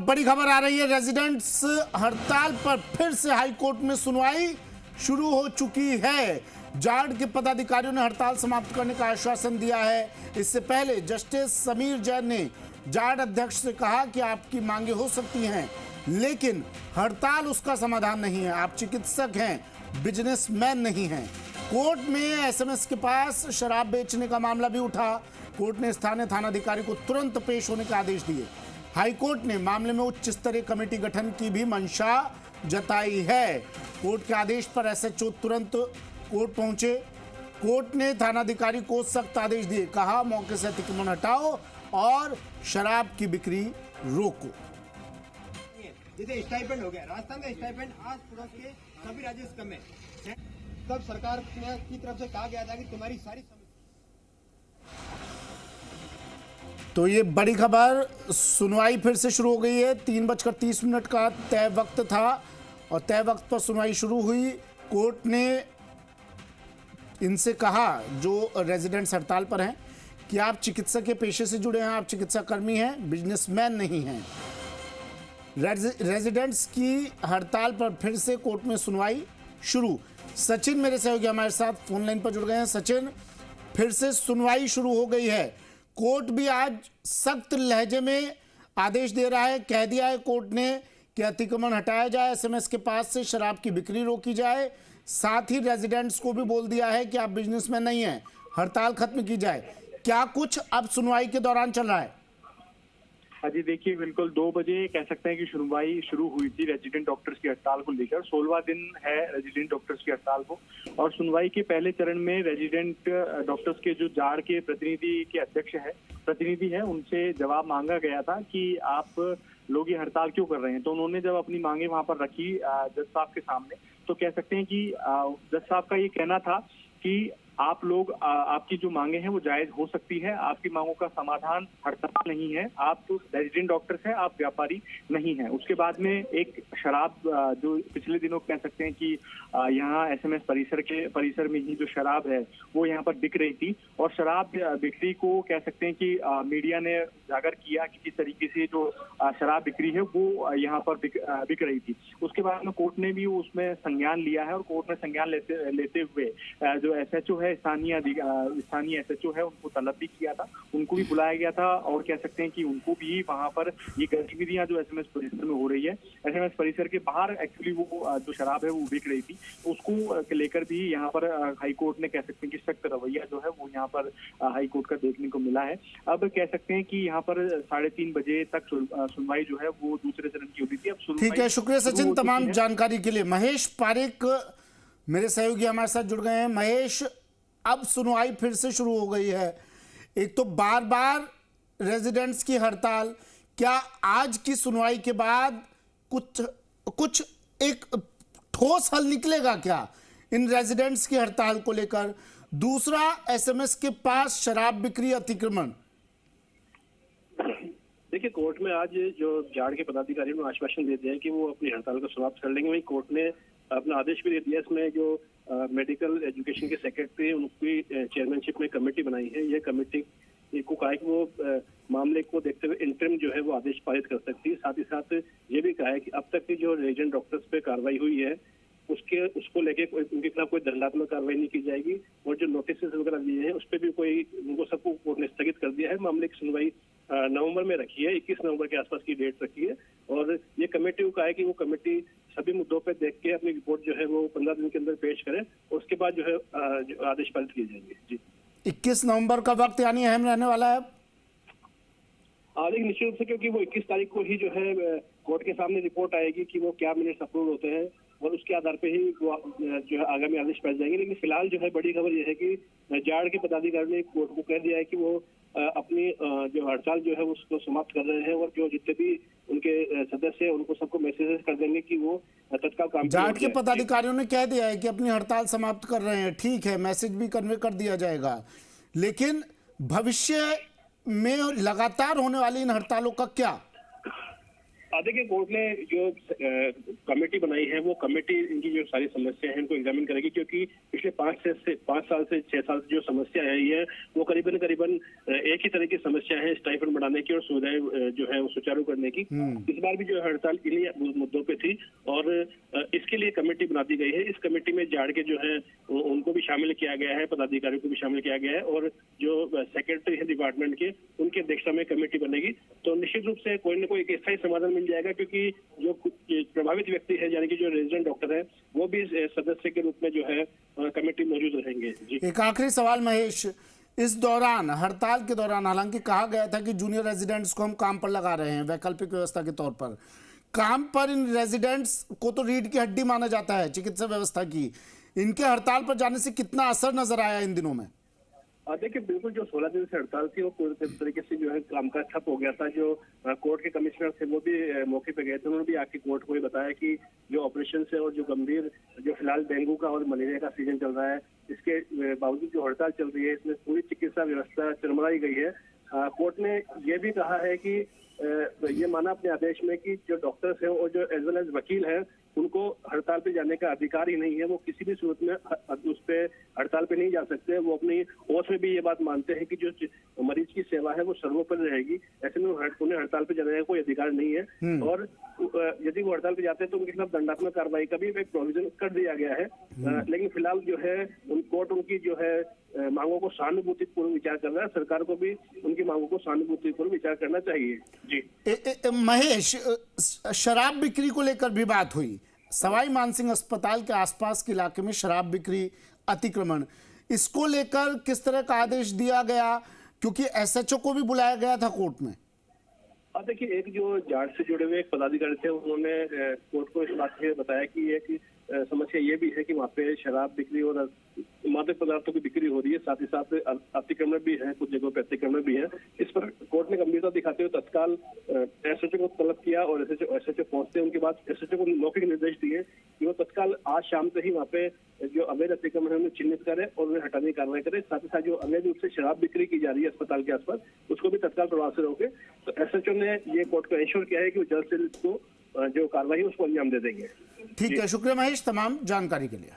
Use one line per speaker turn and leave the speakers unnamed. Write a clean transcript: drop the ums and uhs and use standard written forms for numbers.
बड़ी खबर आ रही है, रेजिडेंट्स हड़ताल पर फिर से हाई कोर्ट में सुनवाई शुरू हो चुकी है। जाट के पदाधिकारियों ने हड़ताल समाप्त करने का आश्वासन दिया है। इससे पहले जस्टिस समीर जैन ने जाट अध्यक्ष से कहा कि आपकी मांगे हो सकती हैं, लेकिन हड़ताल उसका समाधान नहीं है। आप चिकित्सक हैं, बिजनेसमैन नहीं हैं। कोर्ट में एसएमएस के पास शराब बेचने का मामला भी उठा। कोर्ट ने स्थानीय थानाधिकारी को तुरंत पेश होने के आदेश दिए। हाईकोर्ट ने मामले में उच्च स्तरीय कमेटी गठन की भी मंशा जताई है। कोर्ट के आदेश पर एसएचओ तुरंत कोर्ट पहुंचे। कोर्ट ने थानाधिकारी को सख्त आदेश दिए, कहा मौके से अतिक्रमण हटाओ और शराब की बिक्री रोको।
जैसे स्टाइपेंड हो गया, राजस्थान का स्टाइपेंड आज पड़ोस के सभी राज्यों से कम है। तब सरकार की तरफ से कहा गया था कि तुम्हारी सारी
तो ये बड़ी खबर, सुनवाई फिर से शुरू हो गई है। 3:30 का तय वक्त था और तय वक्त पर सुनवाई शुरू हुई। कोर्ट ने इनसे कहा, जो रेजिडेंट्स हड़ताल पर हैं, कि आप चिकित्सा के पेशे से जुड़े हैं, आप चिकित्सा कर्मी हैं, बिजनेसमैन नहीं हैं। रेजिडेंट्स की हड़ताल पर फिर से कोर्ट में सुनवाई शुरू। सचिन मेरे सहयोगी हमारे साथ फोन लाइन पर जुड़ गए हैं। सचिन, फिर से सुनवाई शुरू हो गई है। कोर्ट भी आज सख्त लहजे में आदेश दे रहा है। कह दिया है कोर्ट ने कि अतिक्रमण हटाया जाए, एसएमएस के पास से शराब की बिक्री रोकी जाए। साथ ही रेजिडेंट्स को भी बोल दिया है कि आप बिजनेसमैन नहीं हैं, हड़ताल खत्म की जाए। क्या कुछ अब सुनवाई के दौरान चल रहा है?
हाँ जी, देखिए बिल्कुल 2 बजे कह सकते हैं कि सुनवाई शुरू हुई थी रेजिडेंट डॉक्टर्स की हड़ताल को लेकर। 16वां दिन है रेजिडेंट डॉक्टर्स की हड़ताल को, और सुनवाई के पहले चरण में रेजिडेंट डॉक्टर्स के जो जाड़ के प्रतिनिधि है उनसे जवाब मांगा गया था कि आप लोग ये हड़ताल क्यों कर रहे हैं। तो उन्होंने जब अपनी मांगे वहां पर रखी जज साहब के सामने, तो कह सकते हैं कि जज साहब का ये कहना था कि आप लोग आपकी जो मांगे हैं वो जायज हो सकती है, आपकी मांगों का समाधान हड़ताल नहीं है, आप रेजिडेंट डॉक्टर्स हैं, आप व्यापारी नहीं हैं। उसके बाद में एक शराब जो पिछले दिनों कह सकते हैं कि यहाँ एसएमएस परिसर में ही जो शराब है वो यहाँ पर बिक रही थी, और शराब बिक्री को कह सकते हैं कि मीडिया ने उजागर किया कि किस तरीके से जो शराब बिक्री है वो यहाँ पर बिक रही थी। उसके बाद में कोर्ट ने भी उसमें संज्ञान लिया है, और कोर्ट ने संज्ञान लेते हुए जो एसएचओ है, स्थानीय एसएचओ है, उनको तलब भी किया था, उनको भी बुलाया गया था, और कह सकते हैं कि उनको भी वहां पर ये गतिविधियां जो एसएमएस परिसर में हो रही है, एसएमएस परिसर के बाहर एक्चुअली वो जो शराब है वो बिक रही थी, उसको लेकर भी यहाँ पर हाईकोर्ट ने कह सकते हैं कि सख्त रवैया जो है वो यहाँ पर हाईकोर्ट का देखने को मिला है। अब कह सकते हैं कि यहाँ पर 3:30 बजे तक सुनवाई जो है वो दूसरे चरण की होती थी। अब
ठीक है, शुक्रिया सचिन तमाम जानकारी के लिए। महेश पारेख मेरे सहयोगी हमारे साथ जुड़ गए हैं। महेश, अब सुनवाई फिर से शुरू हो गई है। एक तो बार बार रेजिडेंट्स की हड़ताल, क्या आज की सुनवाई के बाद कुछ एक ठोस हल निकलेगा क्या इन रेजिडेंट्स की हड़ताल को लेकर? दूसरा, एसएमएस के पास शराब बिक्री अतिक्रमण।
देखिए, कोर्ट में आज जो जाड़ के पदाधिकारियों ने आश्वासन दे दिया है कि वो अपनी हड़ताल को समाप्त कर लेंगे। वहीं कोर्ट ने अपना आदेश भी दे दिया। इसमें जो मेडिकल एजुकेशन के सेक्रेटरी, उनकी चेयरमैनशिप में कमेटी बनाई है। ये कमेटी को कहा है कि वो मामले को देखते हुए इंटरिम जो है वो आदेश पारित कर सकती है। साथ ही साथ ये भी कहा है कि अब तक की जो रेजिडेंट डॉक्टर्स पे कार्रवाई हुई है उसको लेके उनके खिलाफ कोई दंडात्मक कार्रवाई नहीं की जाएगी, और जो नोटिस वगैरह दिए हैं उस पर भी उनको सबको कोर्ट ने स्थगित कर दिया है। मामले की सुनवाई नवंबर में रखी है, 21 नवंबर के आसपास की डेट रखी है, और ये कमेटी को कहा है कि वो कमेटी सभी मुद्दों पे देख के अपनी रिपोर्ट जो है वो 15 दिन के अंदर पेश करे, और उसके बाद जो है आदेश पारित किए जाएंगे। जी,
21 नवंबर का वक्त यानी अहम रहने वाला है।
लेकिन निश्चित रूप से, क्योंकि वो 21 तारीख को ही जो है कोर्ट के सामने रिपोर्ट आएगी कि वो क्या मिनट्स अप्रूव होते हैं, और उसके आधार पे ही वो जो है आगामी आदेश पारित जाएंगे। लेकिन फिलहाल जो है बड़ी खबर यह है कि जाड़ के पदाधिकारी ने कोर्ट को कह दिया है कि वो अपनी जो हड़ताल जो है उसको समाप्त कर रहे हैं, और जो जितने भी उनके सदस्य हैं उनको सबको मैसेज कर देंगे कि वो तत्काल काम।
जाट के पदाधिकारियों ने कह दिया है कि अपनी हड़ताल समाप्त कर रहे हैं, ठीक है, मैसेज भी कन्वे कर दिया जाएगा। लेकिन भविष्य में लगातार होने वाली इन हड़तालों का क्या?
देखिए, कोर्ट ने जो कमेटी बनाई है वो कमेटी इनकी जो सारी समस्या है इनको एग्जामिन करेगी, क्योंकि पिछले 5 साल से 6 साल से जो समस्या आई है वो करीबन एक ही तरह की समस्या है, स्टाइपेंड बढ़ाने की और सुविधाएं जो है वो सुचारू करने की। इस बार भी जो हड़ताल इन्हीं मुद्दों पे थी और इसके लिए कमेटी बना दी गई है। इस कमेटी में जाड़ के जो है उनको भी शामिल किया गया है, पदाधिकारियों को भी शामिल किया गया है और जो सेक्रेटरी है डिपार्टमेंट के उनकी अध्यक्षता में कमेटी बनेगी। तो निश्चित रूप से कोई न कोई एक स्थायी समाधान मिल जाएगा, क्योंकि जो प्रभावित व्यक्ति है यानी कि जो रेजिडेंट डॉक्टर है वो भी सदस्य के रूप में जो है कमेटी मौजूद रहेंगे। जी,
एक आखिरी सवाल महेश, इस दौरान हड़ताल के दौरान हालांकि कहा गया था कि जूनियर रेजिडेंट्स को हम काम पर लगा रहे हैं वैकल्पिक व्यवस्था के तौर पर, काम पर इन रेजिडेंट्स को तो रीढ़ की हड्डी माना जाता है चिकित्सा व्यवस्था की, इनके हड़ताल पर जाने से कितना असर नजर आया इन दिनों में?
देखिए, बिल्कुल जो 16 दिन से हड़ताल थी वो पूरी तरीके से जो है कामकाज ठप हो गया था। जो कोर्ट के कमिश्नर थे वो भी मौके पे गए थे, उन्होंने भी आके कोर्ट को ये बताया कि जो ऑपरेशन है और जो गंभीर जो फिलहाल डेंगू का और मलेरिया का सीजन चल रहा है, इसके बावजूद जो हड़ताल चल रही है इसमें पूरी चिकित्सा व्यवस्था चरमराई गई है। कोर्ट ने ये भी कहा है कि ये माना अपने आदेश में कि जो डॉक्टर्स हैं और जो एज वेल एज वकील हैं उनको हड़ताल पे जाने का अधिकार ही नहीं है, वो किसी भी सूरत में उस पे हड़ताल पे नहीं जा सकते। वो अपनी ओथ में भी ये बात मानते हैं कि जो मरीज की सेवा है वो सर्वोपरि रहेगी, ऐसे में उन्हें हड़ताल पे जाने का कोई अधिकार नहीं है। और यदि वो हड़ताल पे जाते हैं तो उनके खिलाफ दंडात्मक कार्रवाई का भी एक प्रोविजन कर दिया गया है। लेकिन फिलहाल जो है कोर्ट उनकी जो है मांगों को सहानुभूतिपूर्वक विचार कर रहा है, सरकार को भी उनकी मांगों को सहानुभूतिपूर्वक विचार करना चाहिए। जी
महेश, शराब बिक्री को लेकर भी बात हुई, सवाई मानसिंह अस्पताल के आसपास के इलाके में शराब बिक्री अतिक्रमण, इसको लेकर किस तरह का आदेश दिया गया, क्योंकि एसएचओ को भी बुलाया गया था कोर्ट में?
देखिए, एक जो जाड़ से जुड़े हुए एक पदाधिकारी थे उन्होंने कोर्ट को इस बात से बताया कि एक समस्या ये भी है कि वहाँ पे शराब बिक्री और मादक पदार्थों की बिक्री हो रही है, साथ ही साथ अतिक्रमण भी है, कुछ जगहों पे अतिक्रमण भी है। इस पर कोर्ट ने गंभीरता दिखाते हुए तत्काल एसएचओ को तलब किया और एसएचओ पहुंचते उनके बाद एसएचओ को मौखिक निर्देश दिए कि वो तत्काल आज शाम से ही वहाँ पे जो अवैध अतिक्रमण है उन्हें चिन्हित करे और उन्हें हटाने की कार्रवाई करे। साथ ही साथ जो अवैध रूप से शराब बिक्री की जा रही है अस्पताल के आसपास उसको भी तत्काल प्रभाव से रोके। तो एसएचओ ने ये कोर्ट को इंश्योर किया है कि वो जल्द से जल्द इसको जो कार्रवाई है उसको अंजाम दे देंगे।
ठीक है, शुक्रिया महेश तमाम जानकारी के लिए।